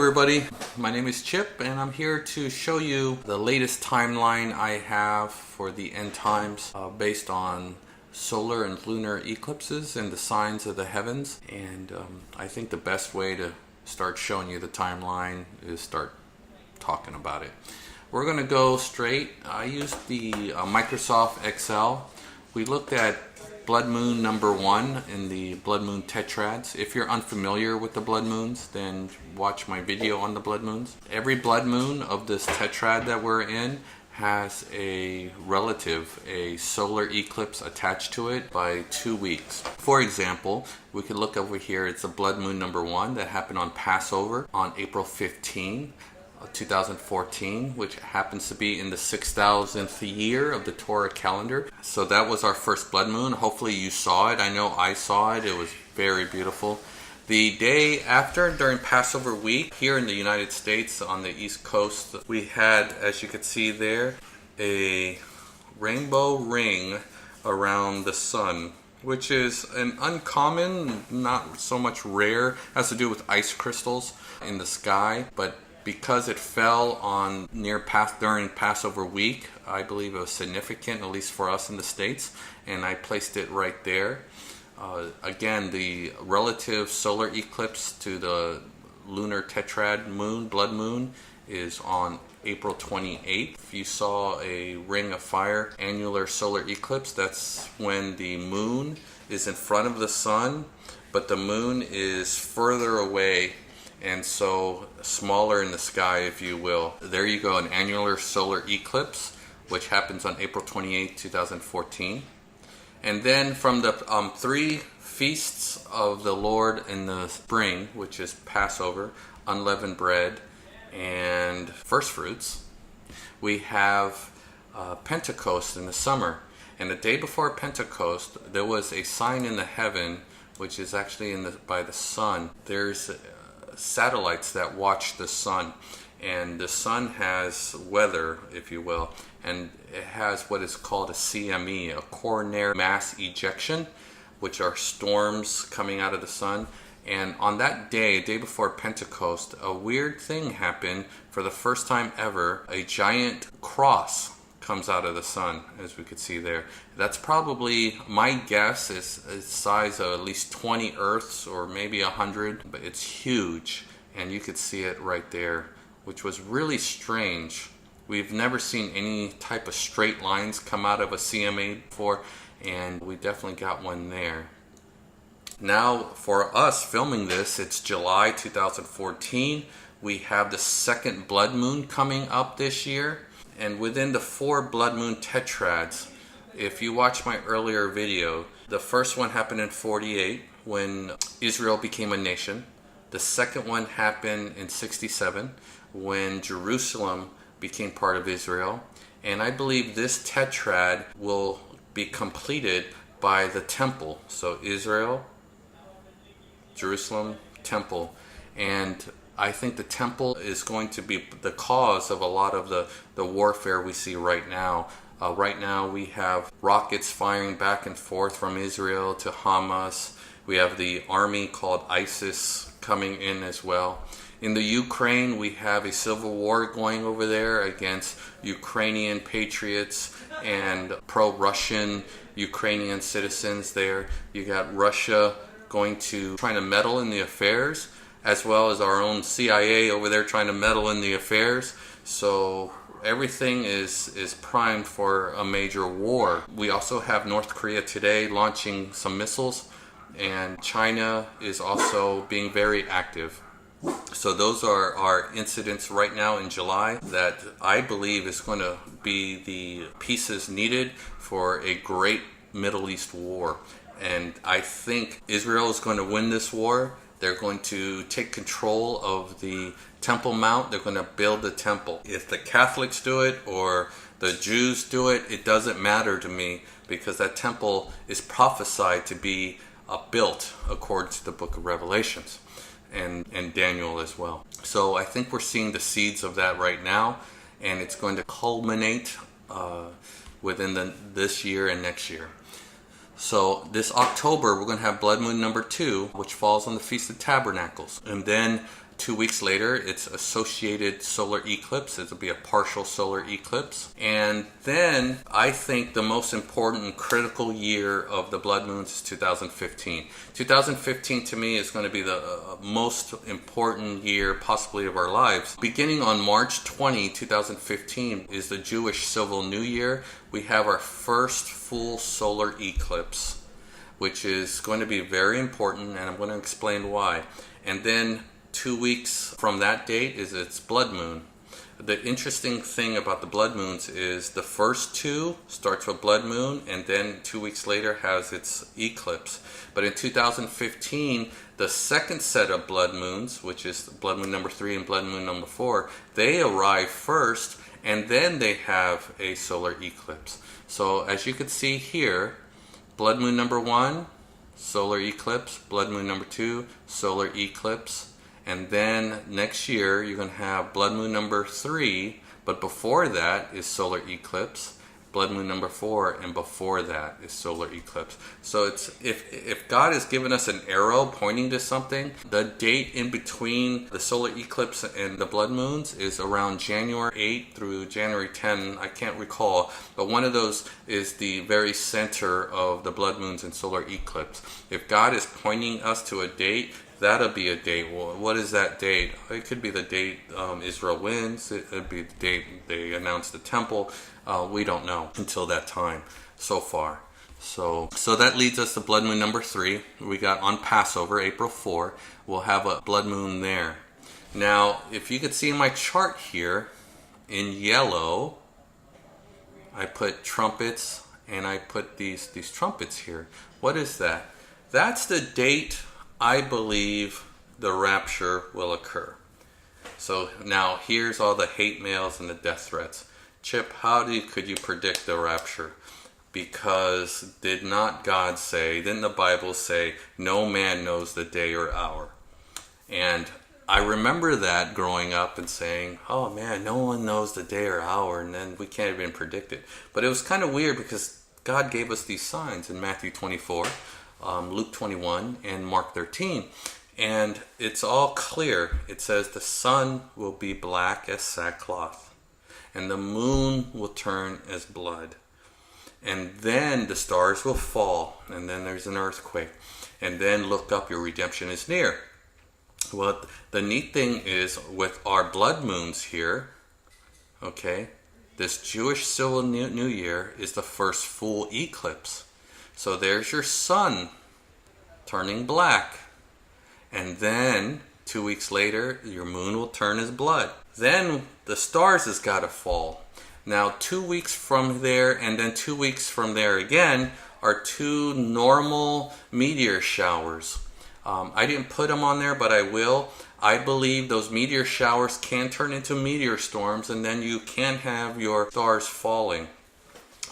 everybody, my name is Chip and I'm here to show you the latest timeline I have for the end times based on solar and lunar eclipses and the signs of the heavens. And I think the best way to start showing you the timeline is start talking about it. We're going to go straight. I used the Microsoft Excel. We looked at blood moon number 1 in the blood moon tetrads. If you're unfamiliar with the blood moons, then watch my video on the blood moons. Every blood moon of this tetrad that we're in has a solar eclipse attached to it by 2 weeks. For example, we could look over here. It's a blood moon number 1 that happened on Passover on April 15. 2014, which happens to be in the 6,000th year of the Torah calendar. So that was our first blood moon. Hopefully you saw it. I know I saw it. It was very beautiful. The day after, during Passover week, here in the United States on the East Coast, we had, as you can see there, a rainbow ring around the sun, which is an uncommon, not so much rare. It has to do with ice crystals in the sky, but because it fell on during Passover week, I believe it was significant, at least for us in the States, and I placed it right there. Again, the relative solar eclipse to the lunar tetrad moon, blood moon, is on April 28th. If you saw a ring of fire annular solar eclipse, that's when the moon is in front of the sun, but the moon is further away and so smaller in the sky, if you will. There you go, an annular solar eclipse, which happens on April 28, 2014. And then from the 3 feasts of the Lord in the spring, which is Passover, unleavened bread, and first fruits, we have Pentecost in the summer. And the day before Pentecost, there was a sign in the heaven, which is actually by the sun. There's satellites that watch the sun, and the sun has weather, if you will, and it has what is called a CME, a coronary mass ejection, which are storms coming out of the sun. And on that day before Pentecost, a weird thing happened. For the first time ever, a giant cross comes out of the sun, as we could see there. That's probably, my guess is a size of at least 20 Earths or maybe 100, but it's huge, and you could see it right there, which was really strange. We've never seen any type of straight lines come out of a CMA before, and we definitely got one there. Now, for us filming this, it's July 2014. We have the second blood moon coming up this year. And within the 4 blood moon tetrads, if you watch my earlier video, the first one happened in 48 when Israel became a nation. The second one happened in 67 when Jerusalem became part of Israel. And I believe this tetrad will be completed by the temple. So Israel, Jerusalem, temple. And I think the temple is going to be the cause of a lot of the warfare we see right now. Right now we have rockets firing back and forth from Israel to Hamas. We have the army called ISIS coming in as well. In the Ukraine, we have a civil war going over there against Ukrainian patriots and pro-Russian Ukrainian citizens there. You got Russia trying to meddle in the affairs, as well as our own CIA over there trying to meddle in the affairs. So everything is primed for a major war. We also have North Korea today launching some missiles, and China is also being very active. So those are our incidents right now in July that I believe is going to be the pieces needed for a great Middle East war. And I think Israel is going to win this war. They're going to take control of the Temple Mount. They're going to build the temple. If the Catholics do it or the Jews do it, it doesn't matter to me, because that temple is prophesied to be built according to the book of Revelations and Daniel as well. So I think we're seeing the seeds of that right now, and it's going to culminate within this year and next year. So this October, we're going to have blood moon number 2, which falls on the Feast of Tabernacles. And then 2 weeks later, it's associated solar eclipse. It'll be a partial solar eclipse. And then I think the most important critical year of the blood moons is 2015. 2015 to me is going to be the most important year possibly of our lives. Beginning on March 20, 2015 is the Jewish Civil New Year. We have our first full solar eclipse, which is going to be very important, and I'm going to explain why. And then 2 weeks from that date is its blood moon. The interesting thing about the blood moons is the first two starts with blood moon, and then 2 weeks later has its eclipse. But in 2015, the second set of blood moons, which is blood moon number 3 and blood moon number 4, they arrive first, and then they have a solar eclipse. So as you can see here, blood moon number 1, solar eclipse. Blood moon number 2, solar eclipse. And then next year you're going to have blood moon number 3, but before that is solar eclipse. Blood moon number 4, and before that is solar eclipse. So it's if God has given us an arrow pointing to something, the date in between the solar eclipse and the blood moons is around January 8 through January 10. I can't recall, but one of those is the very center of the blood moons and solar eclipse. If God is pointing us to a date, that'll be a date. Well, what is that date? It could be the date Israel wins. It could be the date they announce the temple. We don't know until that time so far. So that leads us to blood moon number 3. We got on Passover, April 4. We'll have a blood moon there. Now, if you could see in my chart here, in yellow, I put trumpets, and I put these trumpets here. What is that? That's the date I believe the rapture will occur. So now here's all the hate mails and the death threats. Chip, could you predict the rapture? Because did not God say, didn't the Bible say, no man knows the day or hour? And I remember that growing up and saying, oh man, no one knows the day or hour, and then we can't even predict it. But it was kind of weird because God gave us these signs in Matthew 24, Luke 21, and Mark 13. And it's all clear. It says the sun will be black as sackcloth, and the moon will turn as blood. And then the stars will fall, and then there's an earthquake. And then look up, your redemption is near. Well, the neat thing is with our blood moons here, okay, this Jewish Civil New Year is the first full eclipse. So there's your sun turning black. And then 2 weeks later, your moon will turn as blood. Then the stars has got to fall. Now 2 weeks from there and then 2 weeks from there again are two normal meteor showers. I didn't put them on there, but I will. I believe those meteor showers can turn into meteor storms, and then you can have your stars falling.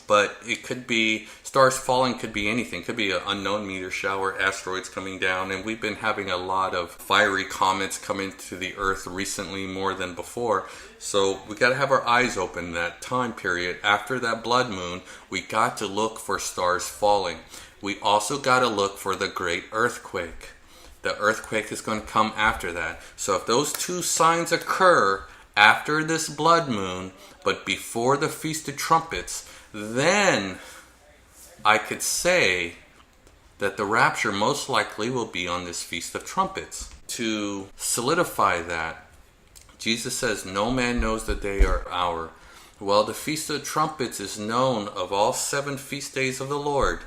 But it could be, stars falling could be anything. It could be an unknown meteor shower, asteroids coming down, and we've been having a lot of fiery comets coming to the Earth recently more than before. So we got to have our eyes open that time period. After that blood moon, we got to look for stars falling. We also got to look for the great earthquake. The earthquake is going to come after that. So if those two signs occur after this blood moon, but before the Feast of Trumpets, then I could say that the rapture most likely will be on this Feast of Trumpets. To solidify that, Jesus says, no man knows the day or hour. Well, the Feast of Trumpets is known of all 7 feast days of the Lord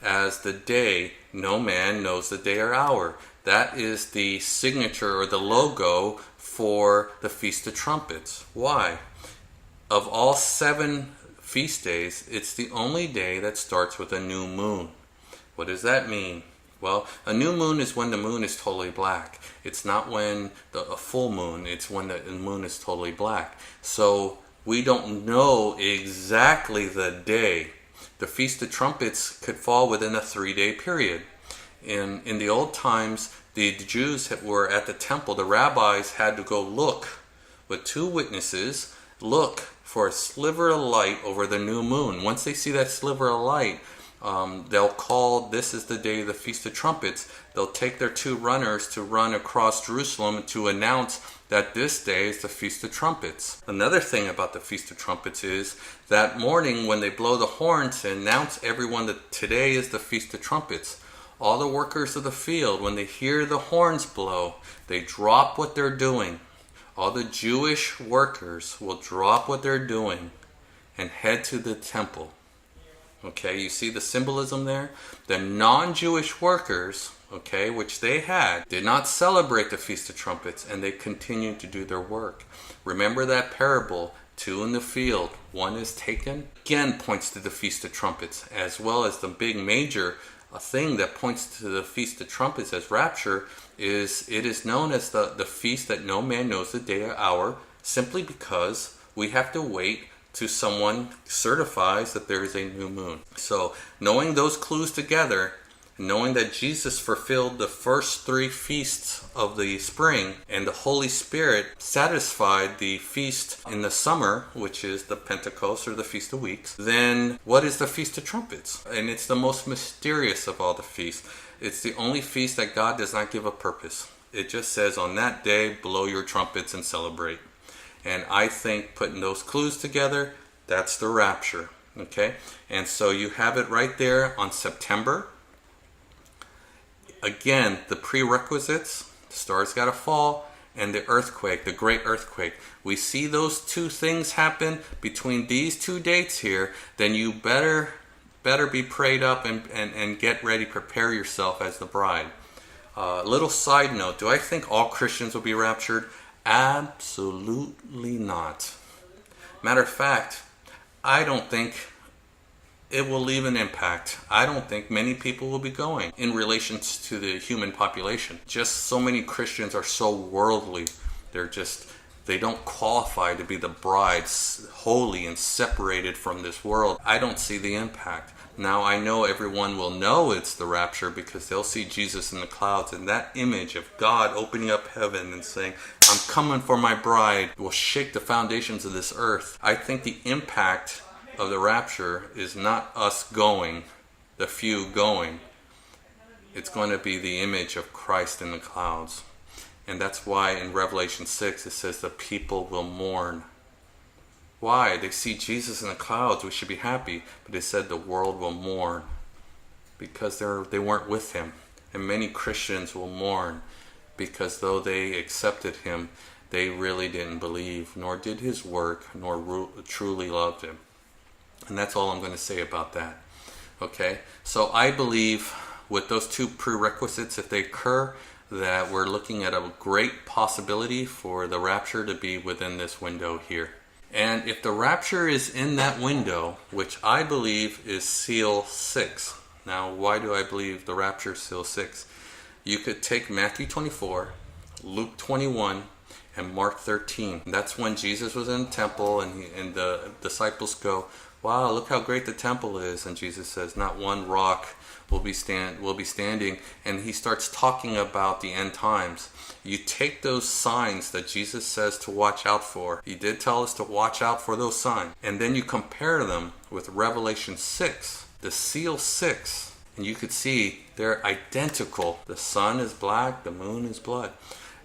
as the day no man knows the day or hour. That is the signature or the logo for the Feast of Trumpets. Why? Of all 7 feast days, it's the only day that starts with a new moon. What does that mean? Well, a new moon is when the moon is totally black. It's not when a full moon, it's when the moon is totally black. So we don't know exactly the day. The Feast of Trumpets could fall within a 3-day period. In the old times, the Jews were at the temple. The rabbis had to go look with 2 witnesses, look for a sliver of light over the new moon. Once they see that sliver of light, They'll call, this is the day of the Feast of Trumpets. They'll take their 2 runners to run across Jerusalem to announce that this day is the Feast of Trumpets. Another thing about the Feast of Trumpets is that morning when they blow the horns to announce everyone that today is the Feast of Trumpets, all the workers of the field, when they hear the horns blow, they drop what they're doing. All the Jewish workers will drop what they're doing and head to the temple. Okay, you see the symbolism there? The non-Jewish workers, okay, which they had, did not celebrate the Feast of Trumpets, and they continued to do their work. Remember that parable, 2 in the field, 1 is taken? Again points to the Feast of Trumpets, as well as the big major thing that points to the Feast of Trumpets as rapture is it is known as the feast that no man knows the day or hour, simply because we have to wait till someone certifies that there is a new moon. So knowing those clues together, knowing that Jesus fulfilled the first 3 feasts of the spring and the Holy Spirit satisfied the feast in the summer, which is the Pentecost or the Feast of Weeks, then what is the Feast of Trumpets? And it's the most mysterious of all the feasts. It's the only feast that God does not give a purpose. It just says on that day, blow your trumpets and celebrate. And I think putting those clues together, that's the rapture. Okay? And so you have it right there on September. Again, the prerequisites, the stars got to fall, and the earthquake, the great earthquake. We see those 2 things happen between these 2 dates here, then you better be prayed up and get ready, prepare yourself as the bride. Little side note, do I think all Christians will be raptured? Absolutely not. Matter of fact, I don't think it will leave an impact. I don't think many people will be going in relation to the human population. Just so many Christians are so worldly. They don't qualify to be the brides, holy and separated from this world. I don't see the impact. Now I know everyone will know it's the rapture because they'll see Jesus in the clouds, and that image of God opening up heaven and saying, I'm coming for my bride, will shake the foundations of this earth. I think the impact of the rapture is not us going, the few going. It's going to be the image of Christ in the clouds. And that's why in Revelation 6 it says the people will mourn. Why? They see Jesus in the clouds, we should be happy. But it said the world will mourn because they weren't with him. And many Christians will mourn because though they accepted him, they really didn't believe, nor did his work, nor truly loved him. And that's all I'm going to say about that. Okay? So I believe with those 2 prerequisites, if they occur, that we're looking at a great possibility for the rapture to be within this window here. And if the rapture is in that window, which I believe is seal 6. Now, why do I believe the rapture is seal 6? You could take Matthew 24, Luke 21, and Mark 13. That's when Jesus was in the temple and the disciples go, wow, look how great the temple is. And Jesus says, not one rock will be standing. And he starts talking about the end times. You take those signs that Jesus says to watch out for. He did tell us to watch out for those signs. And then you compare them with Revelation 6, the seal 6. And you could see they're identical. The sun is black, the moon is blood.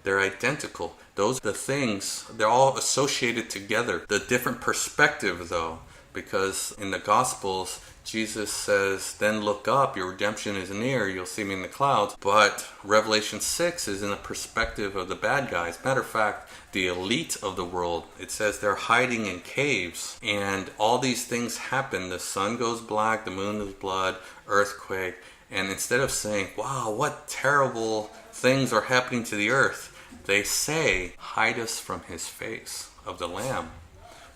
They're identical. Those are the things, they're all associated together. The different perspective though, because in the Gospels, Jesus says, then look up, your redemption is near, you'll see me in the clouds. But Revelation 6 is in the perspective of the bad guys. Matter of fact, the elite of the world, it says they're hiding in caves. And all these things happen. The sun goes black, the moon is blood, earthquake. And instead of saying, wow, what terrible things are happening to the earth, they say, hide us from his face of the Lamb.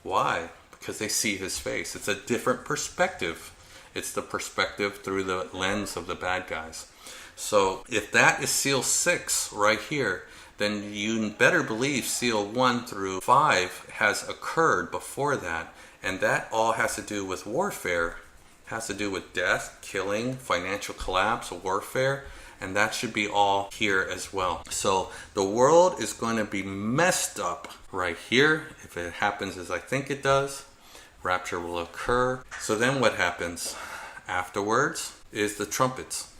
Why? Because they see his face. It's a different perspective. It's the perspective through the lens of the bad guys. So if that is seal 6 right here, then you better believe seal 1 through 5 has occurred before that. And that all has to do with warfare. It has to do with death, killing, financial collapse, warfare. And that should be all here as well. So the world is going to be messed up right here. If it happens as I think it does, rapture will occur. So then what happens? Afterwards is the trumpets.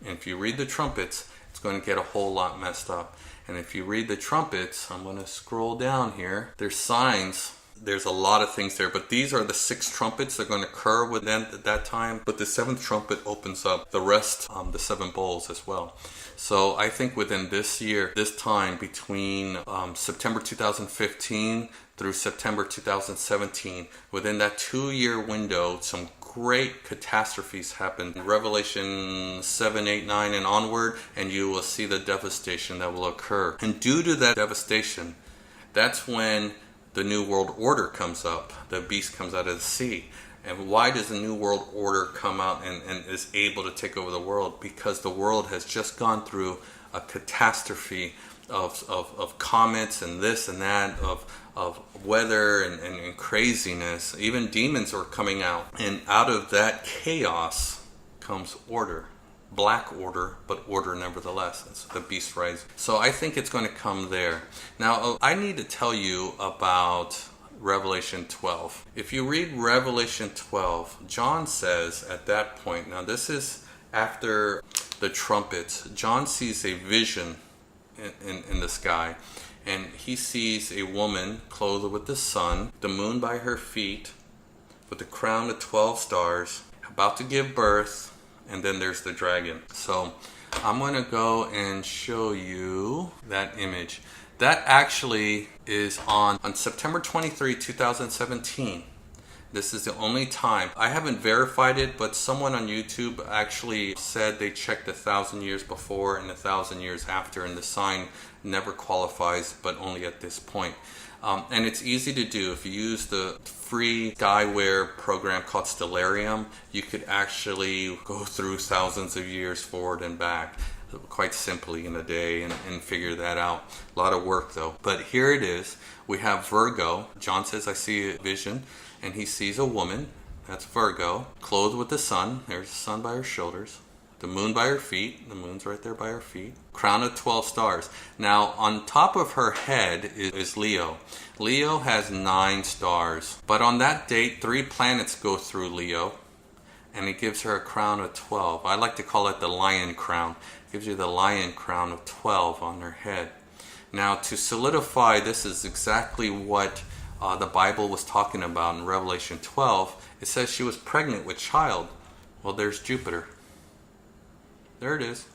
And if you read the trumpets, it's going to get a whole lot messed up. And if you read the trumpets, I'm going to scroll down here. There's signs. There's a lot of things there, but these are the 6 trumpets that are going to occur within at that time. But the 7th trumpet opens up the rest, the 7 bowls as well. So I think within this year, this time between September 2015 through September 2017, within that 2-year window, some great catastrophes happen. Revelation 7, 8, 9 and onward, and you will see the devastation that will occur. And due to that devastation, that's when the New World Order comes up. The beast comes out of the sea. And why does the New World Order come out and is able to take over the world? Because the world has just gone through a catastrophe of comets and this and that, of weather and craziness. Even demons are coming out. And out of that chaos comes order. Black order, but order nevertheless. That's the beast rising. So I think it's going to come there. Now, I need to tell you about Revelation 12. If you read Revelation 12, John says at that point, now this is after the trumpets, John sees a vision in the sky, and he sees a woman clothed with the sun, the moon by her feet, with a crown of 12 stars, about to give birth, and then there's the dragon. So I'm going to go and show you that image. That actually is on September 23, 2017. This is the only time. I haven't verified it, but someone on YouTube actually said they checked 1,000 years before and 1,000 years after, and the sign never qualifies, but only at this point. And it's easy to do. If you use the free skyware program called Stellarium, you could actually go through thousands of years forward and back quite simply in a day and figure that out. A lot of work though. But here it is. We have Virgo. John says, I see a vision, and he sees a woman. That's Virgo, clothed with the sun. There's the sun by her shoulders. The moon by her feet. The moon's right there by her feet. Crown of 12 stars. Now, on top of her head is Leo. Leo has 9 stars. But on that date, 3 planets go through Leo, and it gives her a crown of 12. I like to call it the lion crown. It gives you the lion crown of 12 on her head. Now, to solidify, this is exactly what the Bible was talking about in Revelation 12. It says she was pregnant with child. Well, there's Jupiter. There it is.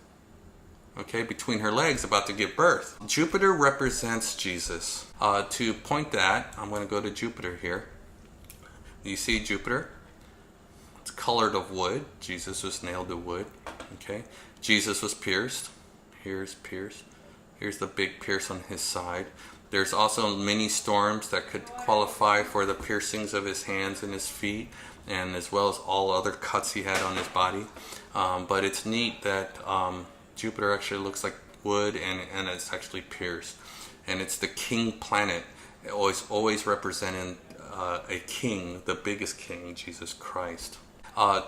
Okay, between her legs, about to give birth. Jupiter represents Jesus. To point that, I'm going to go to Jupiter here. You see Jupiter? It's colored of wood. Jesus was nailed to wood. Okay, Jesus was pierced. Here's pierced. Here's the big pierce on his side. There's also many storms that could qualify for the piercings of his hands and his feet, and as well as all other cuts he had on his body. But it's neat that Jupiter actually looks like wood, and it's actually pierced. And it's the king planet, always representing a king, the biggest king, Jesus Christ.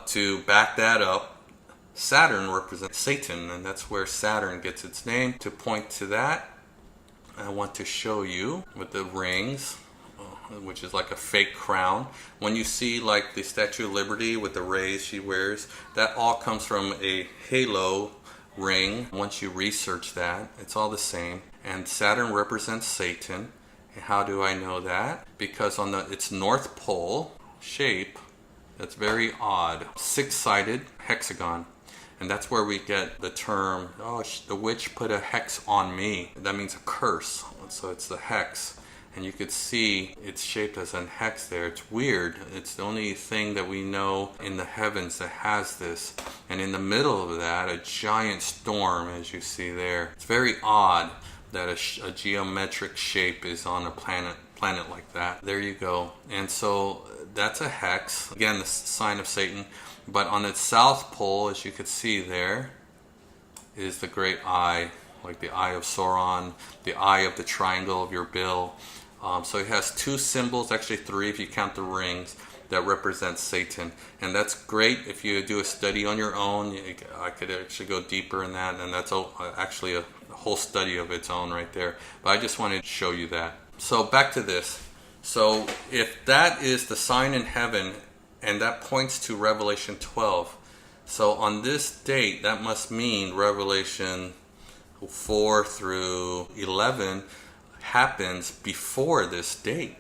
To back that up, Saturn represents Satan, and that's where Saturn gets its name. To point to that, I want to show you with the rings, which is like a fake crown. When you see like the Statue of Liberty with the rays she wears, that all comes from a halo ring. Once you research that, it's all the same. And Saturn represents Satan. And how do I know that? Because on its North Pole shape, that's very odd, 6-sided hexagon. And that's where we get the term, oh, the witch put a hex on me. That means a curse. So it's the hex. And you could see it's shaped as a hex there. It's weird. It's the only thing that we know in the heavens that has this. And in the middle of that, a giant storm, as you see there. It's very odd that a geometric shape is on a planet like that. There you go. And so that's a hex. Again, the sign of Satan. But on its south pole, as you could see there, is the great eye, like the eye of Sauron, the eye of the triangle of your bill. So it has 2 symbols, actually 3 if you count the rings, that represent Satan. And that's great if you do a study on your own. I could actually go deeper in that, and that's actually a whole study of its own right there. But I just wanted to show you that. So back to this. So if that is the sign in heaven, and that points to Revelation 12. So on this date, that must mean Revelation 4 through 11 happens before this date.